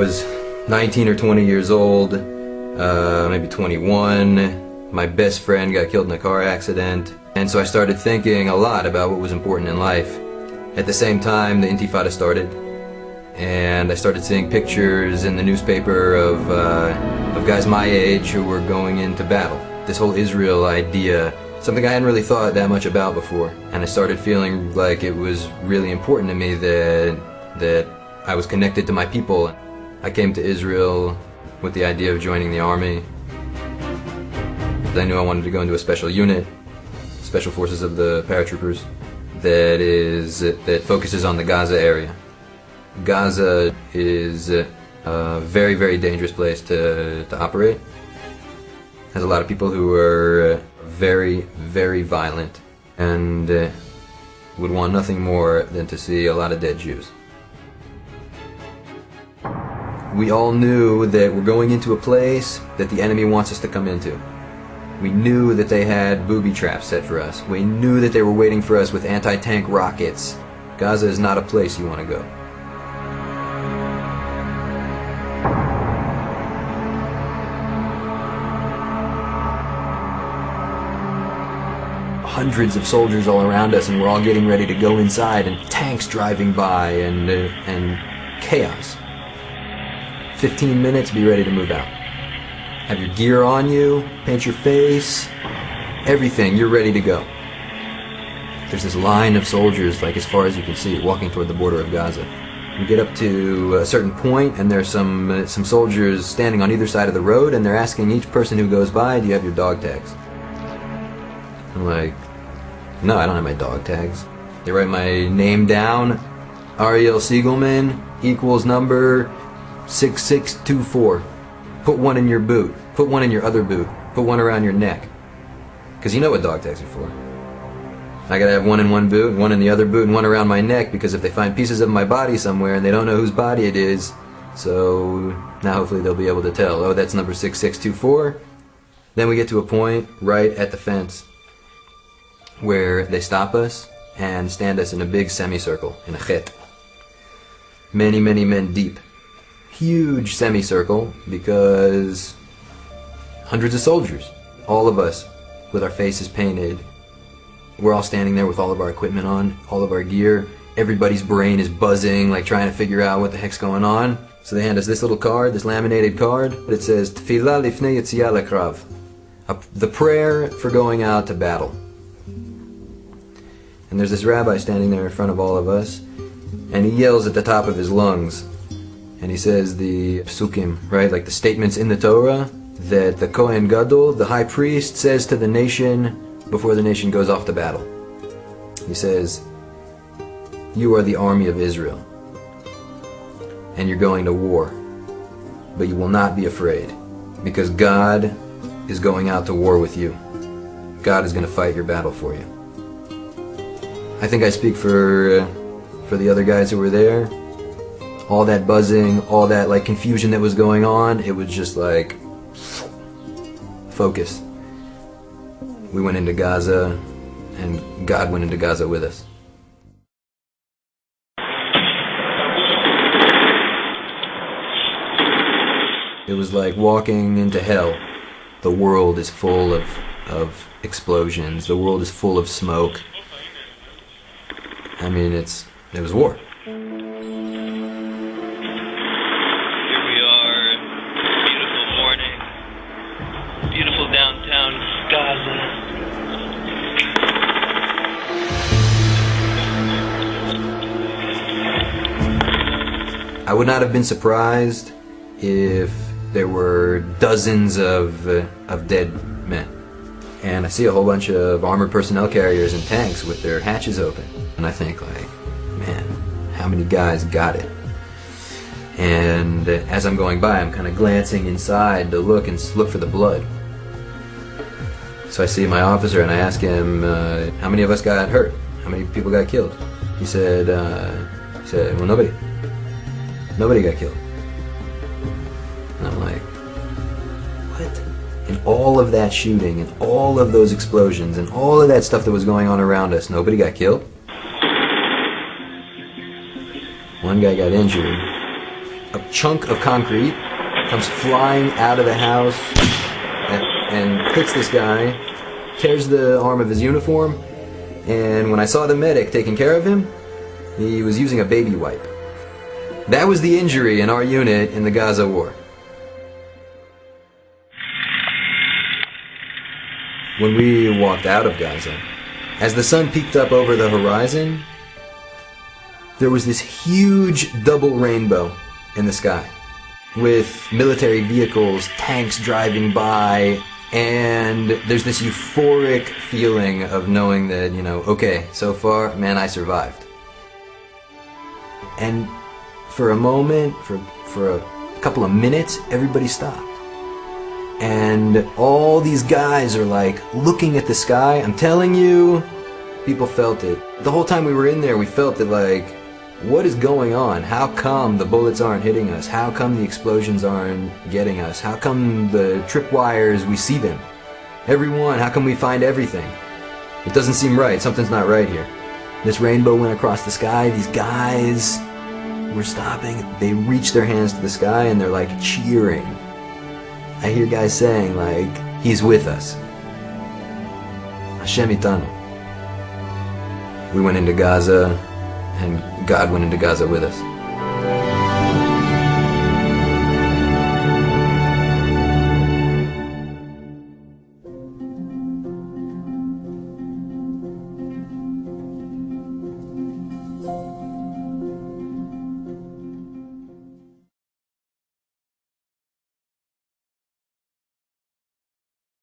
was 19 or 20 years old, maybe 21. My best friend got killed in a car accident, and so I started thinking a lot about what was important in life. At the same time, the Intifada started, and I started seeing pictures in the newspaper of guys my age who were going into battle. This whole Israel idea, something I hadn't really thought that much about before, and I started feeling like it was really important to me that I was connected to my people. I came to Israel with the idea of joining the army. I knew I wanted to go into a special unit, Special Forces of the Paratroopers, that focuses on the Gaza area. Gaza is a very, very dangerous place to operate. Has a lot of people who are very, very violent and would want nothing more than to see a lot of dead Jews. We all knew that we're going into a place that the enemy wants us to come into. We knew that they had booby traps set for us. We knew that they were waiting for us with anti-tank rockets. Gaza is not a place you want to go. Hundreds of soldiers all around us, and we're all getting ready to go inside, and tanks driving by, and chaos. 15 minutes, be ready to move out. Have your gear on you, paint your face, everything, you're ready to go. There's this line of soldiers, like as far as you can see, walking toward the border of Gaza. We get up to a certain point, and there's some soldiers standing on either side of the road, and they're asking each person who goes by, do you have your dog tags? I'm like, no, I don't have my dog tags. They write my name down, Ariel Siegelman, equals number 6624. Put one in your boot. Put one in your other boot. Put one around your neck. Because you know what dog tags are for. I gotta have one in one boot, one in the other boot, and one around my neck, because if they find pieces of my body somewhere and they don't know whose body it is, so now hopefully they'll be able to tell, oh, that's number 6624. Then we get to a point right at the fence where they stop us and stand us in a big semicircle, in a chet. Many, many men deep. Huge semicircle, because hundreds of soldiers, all of us with our faces painted. We're all standing there with all of our equipment on, all of our gear. Everybody's brain is buzzing, like trying to figure out what the heck's going on. So they hand us this little card, this laminated card, but it says Tefillah lifnei yetziah lekrav, the prayer for going out to battle. And there's this rabbi standing there in front of all of us, and he yells at the top of his lungs, and he says the psukim, right, like the statements in the Torah that the Kohen Gadol, the high priest, says to the nation before the nation goes off to battle. He says, you are the army of Israel, and you're going to war, but you will not be afraid, because God is going out to war with you. God is going to fight your battle for you. I think I speak for the other guys who were there. All that buzzing, all that like confusion that was going on, it was just like focus. We went into Gaza, and God went into Gaza with us. It was like walking into hell. The world is full of explosions. The world is full of smoke. I mean, it was war. Here we are, beautiful morning, beautiful downtown Gaza. I would not have been surprised if there were dozens of dead men. And I see a whole bunch of armored personnel carriers and tanks with their hatches open. And I think like, man, how many guys got it? And as I'm going by, I'm kind of glancing inside to look for the blood. So I see my officer and I ask him, how many of us got hurt? How many people got killed? He said, well, nobody. Nobody got killed. And I'm like, what? And all of that shooting and all of those explosions and all of that stuff that was going on around us, nobody got killed? One guy got injured, a chunk of concrete comes flying out of the house and hits this guy, tears the arm of his uniform, and when I saw the medic taking care of him, he was using a baby wipe. That was the injury in our unit in the Gaza war. When we walked out of Gaza, as the sun peeked up over the horizon, there was this huge double rainbow in the sky, with military vehicles, tanks driving by, and there's this euphoric feeling of knowing that, you know, okay, so far, man, I survived. And for a moment, for a couple of minutes, everybody stopped. And all these guys are like looking at the sky. I'm telling you, people felt it. The whole time we were in there, we felt it like, what is going on? How come the bullets aren't hitting us? How come the explosions aren't getting us? How come the tripwires, we see them? Everyone, how come we find everything? It doesn't seem right. Something's not right here. This rainbow went across the sky. These guys were stopping. They reached their hands to the sky and they're like cheering. I hear guys saying like, he's with us. Hashem itanu. We went into Gaza, and God went into Gaza with us.